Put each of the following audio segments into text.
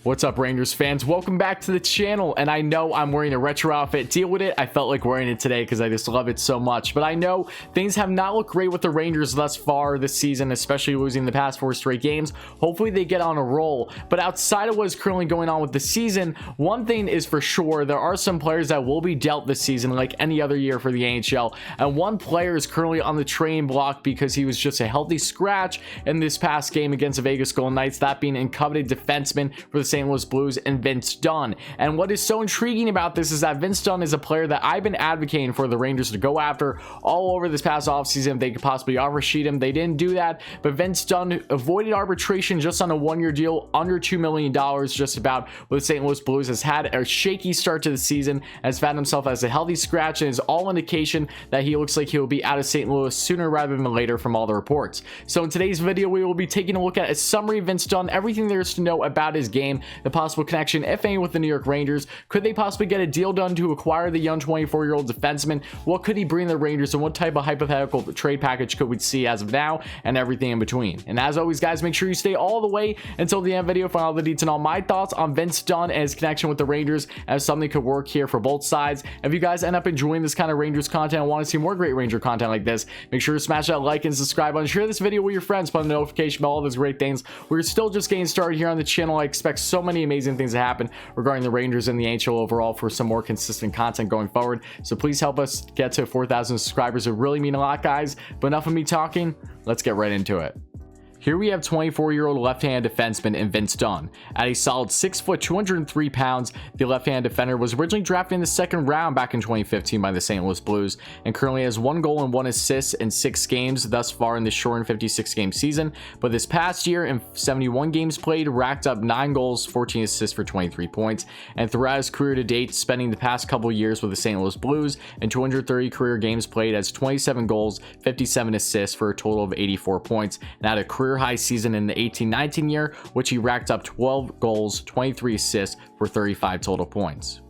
What's up, Rangers fans? Welcome back to the channel. And I know I'm wearing a retro outfit. Deal with it. I felt like wearing it today because I just love it so much. But I know things have not looked great with the Rangers thus far this season, especially losing the past 4 straight games. Hopefully they get on a roll. But outside of what is currently going on with the season, one thing is for sure, there are some players that will be dealt this season like any other year for the NHL. And one player is currently on the trading block because he was just a healthy scratch in this past game against the Vegas Golden Knights, that being a coveted defenseman for the St. Louis Blues and Vince Dunn. And what is so intriguing about this is that Vince Dunn is a player that I've been advocating for the Rangers to go after all over this past offseason. If they could possibly offer sheet him, they didn't do that. But Vince Dunn avoided arbitration just on a 1-year deal, under $2 million, just about, with the St. Louis Blues. Has had a shaky start to the season, has found himself as a healthy scratch, and is all indication that he looks like he will be out of St. Louis sooner rather than later from all the reports. So in today's video, we will be taking a look at a summary of Vince Dunn, everything there is to know about his game, the possible connection, if any, with the New York Rangers. Could they possibly get a deal done to acquire the young 24-year-old defenseman? What could he bring the Rangers, and what type of hypothetical trade package could we see as of now, and everything in between? And as always, guys, make sure you stay all the way until the end of the video for all the details and all my thoughts on Vince Dunn and his connection with the Rangers, as something could work here for both sides. If you guys end up enjoying this kind of Rangers content and want to see more great Ranger content like this, make sure to smash that like and subscribe button, share this video with your friends, put on the notification bell, all those great things. We're still just getting started here on the channel. I expect so many amazing things to happen regarding the Rangers and the NHL overall for some more consistent content going forward. So please help us get to 4,000 subscribers. It would really mean a lot, guys. But enough of me talking. Let's get right into it. Here we have 24-year-old left-handed defenseman in Vince Dunn. At a solid 6 foot, 203 pounds, the left-handed defender was originally drafted in the 2nd round back in 2015 by the St. Louis Blues, and currently has 1 goal and 1 assist in 6 games thus far in this shortened 56-game season. But this past year, in 71 games played, racked up 9 goals, 14 assists for 23 points, and throughout his career to date, spending the past couple years with the St. Louis Blues, and 230 career games played, has 27 goals, 57 assists for a total of 84 points, and had a career high season in the 18-19 year, which he racked up 12 goals, 23 assists for 35 total points.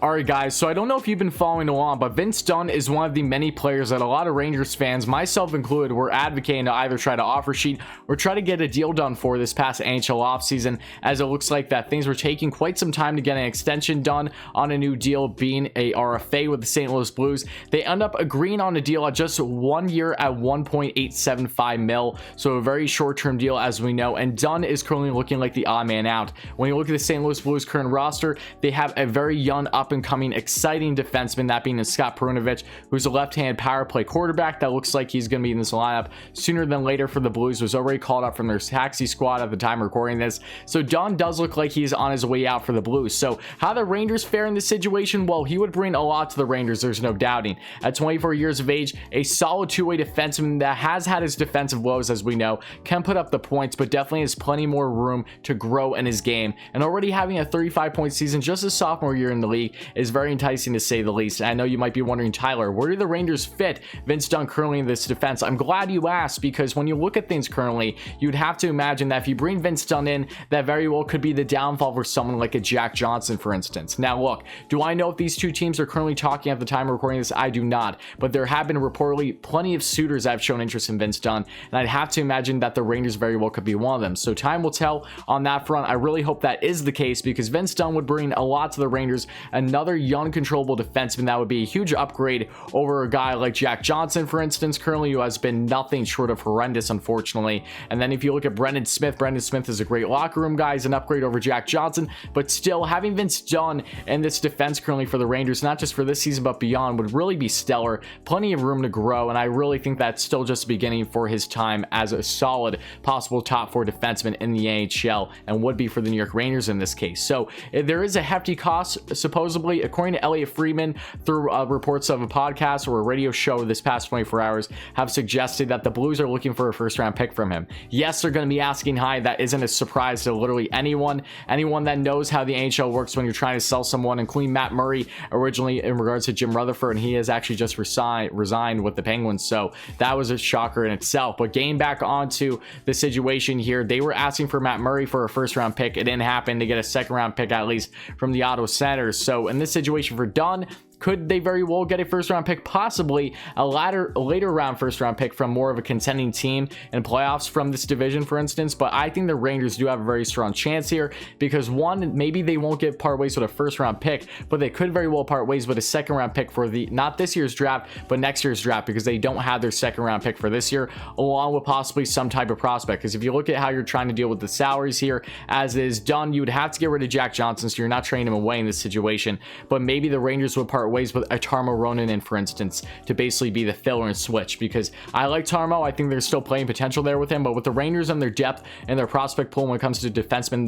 Alright guys, so I don't know if you've been following along, but Vince Dunn is one of the many players that a lot of Rangers fans, myself included, were advocating to either try to offer sheet or try to get a deal done for this past NHL offseason, as it looks like that things were taking quite some time to get an extension done on a new deal, being a RFA with the St. Louis Blues. They end up agreeing on a deal at just 1 year at $1.875 mil, so a very short-term deal as we know, and Dunn is currently looking like the odd man out. When you look at the St. Louis Blues current roster, they have a very young up-and-coming exciting defenseman, that being Scott Perunovich, who's a left-hand power play quarterback that looks like he's going to be in this lineup sooner than later for the Blues. Was already called up from their taxi squad at the time recording this, so Dunn does look like he's on his way out for the Blues. So how the Rangers fare in this situation? Well, he would bring a lot to the Rangers, there's no doubting. At 24 years of age, a solid two-way defenseman that has had his defensive woes, as we know, can put up the points, but definitely has plenty more room to grow in his game, and already having a 35-point season just his sophomore year in the league is very enticing to say the least. And I know you might be wondering, Tyler, where do the Rangers fit Vince Dunn currently in this defense? I'm glad you asked, because when you look at things currently, you'd have to imagine that if you bring Vince Dunn in, that very well could be the downfall for someone like a Jack Johnson, for instance. Now look, do I know if these two teams are currently talking at the time of recording this? I do not, but there have been reportedly plenty of suitors that have shown interest in Vince Dunn, and I'd have to imagine that the Rangers very well could be one of them. So time will tell on that front. I really hope that is the case, because Vince Dunn would bring a lot to the Rangers, another young controllable defenseman that would be a huge upgrade over a guy like Jack Johnson, for instance, currently, who has been nothing short of horrendous, unfortunately. And then if you look at Brendan Smith is a great locker room guy, he's an upgrade over Jack Johnson, but still having Vince Dunn in this defense currently for the Rangers, not just for this season but beyond, would really be stellar. Plenty of room to grow, and I really think that's still just the beginning for his time as a solid possible top 4 defenseman in the NHL, and would be for the New York Rangers in this case. So there is a hefty cost, supposedly, according to Elliot Friedman, through reports of a podcast or a radio show this past 24 hours, have suggested that the Blues are looking for a first-round pick from him. Yes, they're going to be asking high. That isn't a surprise to literally anyone that knows how the NHL works when you're trying to sell someone, including Matt Murray originally in regards to Jim Rutherford, and he has actually just resigned with the Penguins, so that was a shocker in itself. But getting back onto the situation here, they were asking for Matt Murray for a first-round pick. It didn't happen. They get a second-round pick at least from the Ottawa Senators. So in this situation for Dunn, Could they very well get a first round pick, possibly a later round first round pick from more of a contending team in playoffs from this division, for instance? But I think the Rangers do have a very strong chance here because, one, maybe they won't get part ways with a first round pick, but they could very well part ways with a second round pick for the, not this year's draft, but next year's draft, because they don't have their second round pick for this year, along with possibly some type of prospect. Because if you look at how you're trying to deal with the salaries here, as is done, you would have to get rid of Jack Johnson, so you're not trading him away in this situation. But maybe the Rangers would part ways with a Tarmo Ronanen, for instance, to basically be the filler and switch, because I like Tarmo. I think there's still playing potential there with him, but with the Rangers and their depth and their prospect pool when it comes to defensemen,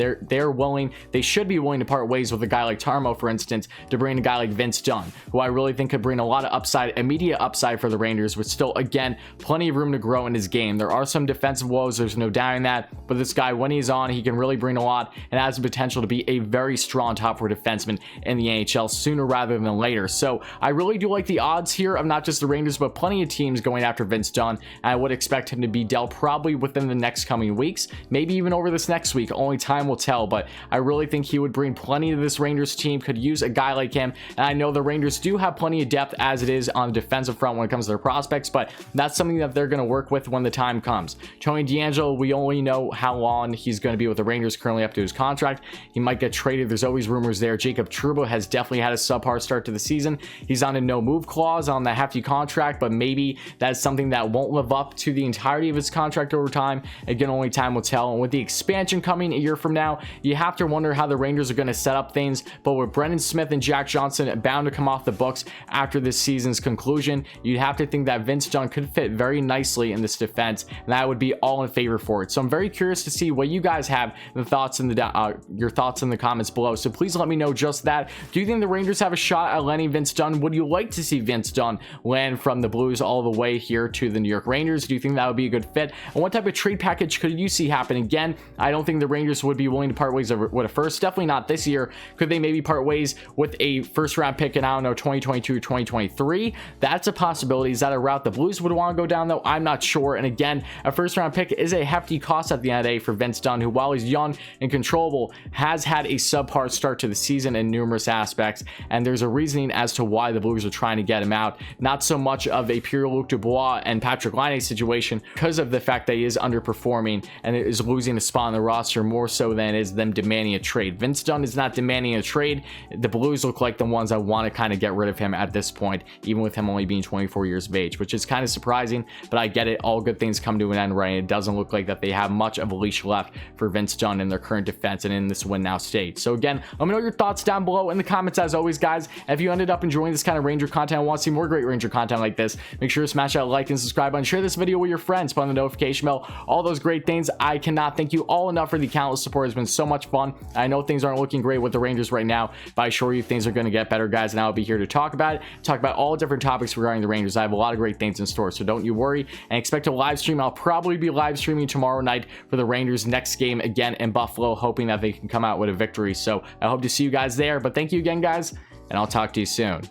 they should be willing to part ways with a guy like Tarmo, for instance, to bring a guy like Vince Dunn, who I really think could bring a lot of upside, immediate upside for the Rangers, with still, again, plenty of room to grow in his game. There are some defensive woes, there's no doubting that, but this guy, when he's on, he can really bring a lot and has the potential to be a very strong top four defenseman in the NHL sooner rather than later. So I really do like the odds here of not just the Rangers, but plenty of teams going after Vince Dunn. I would expect him to be dealt probably within the next coming weeks, maybe even over this next week. Only time will tell, but I really think he would bring plenty to this Rangers team, could use a guy like him. And I know the Rangers do have plenty of depth as it is on the defensive front when it comes to their prospects, but that's something that they're going to work with when the time comes. Tony DeAngelo, we only know how long he's going to be with the Rangers currently up to his contract. He might get traded. There's always rumors there. Jacob Trouba has definitely had a subpar start to the season. He's on a no move clause on the hefty contract, but maybe that's something that won't live up to the entirety of his contract over time. Again, only time will tell. And with the expansion coming a year from now, you have to wonder how the Rangers are going to set up things. But with Brendan Smith and Jack Johnson bound to come off the books after this season's conclusion, you'd have to think that Vince Dunn could fit very nicely in this defense, and I would be all in favor for it. So I'm very curious to see what you guys have, the thoughts in the your thoughts in the comments below. So please let me know just that. Do you think the Rangers have a shot at landing Vince Dunn? Would you like to see Vince Dunn land from the Blues all the way here to the New York Rangers? Do you think that would be a good fit? And what type of trade package could you see happen? Again, I don't think the Rangers would be willing to part ways with a first, definitely not this year. Could they maybe part ways with a first round pick in, I don't know, 2022, 2023? That's a possibility. Is that a route the Blues would want to go down, though? I'm not sure. And again, a first round pick is a hefty cost at the end of the day for Vince Dunn, who, while he's young and controllable, has had a subpar start to the season in numerous aspects. And there's a reasoning as to why the Blues are trying to get him out. Not so much of a Pierre-Luc Dubois and Patrick Laine situation, because of the fact that he is underperforming and is losing a spot on the roster, more so than it is them demanding a trade. Vince Dunn is not demanding a trade. The Blues look like the ones that want to kind of get rid of him at this point, even with him only being 24 years of age, which is kind of surprising, but I get it. All good things come to an end, right? It doesn't look like that they have much of a leash left for Vince Dunn in their current defense and in this win now state. So again, let me know your thoughts down below in the comments as always, guys. If you ended up enjoying this kind of Ranger content and want to see more great Ranger content like this, make sure to smash that like and subscribe button, share this video with your friends, put on the notification bell, all those great things. I cannot thank you all enough for the countless support. It's been so much fun. I know things aren't looking great with the Rangers right now, but I assure you things are going to get better, guys, and I'll be here to talk about it, talk about all different topics regarding the Rangers. I have a lot of great things in store, so don't you worry, and expect a live stream. I'll probably be live streaming tomorrow night for the Rangers' next game again in Buffalo, hoping that they can come out with a victory. So I hope to see you guys there, but thank you again, guys, and I'll talk to you soon.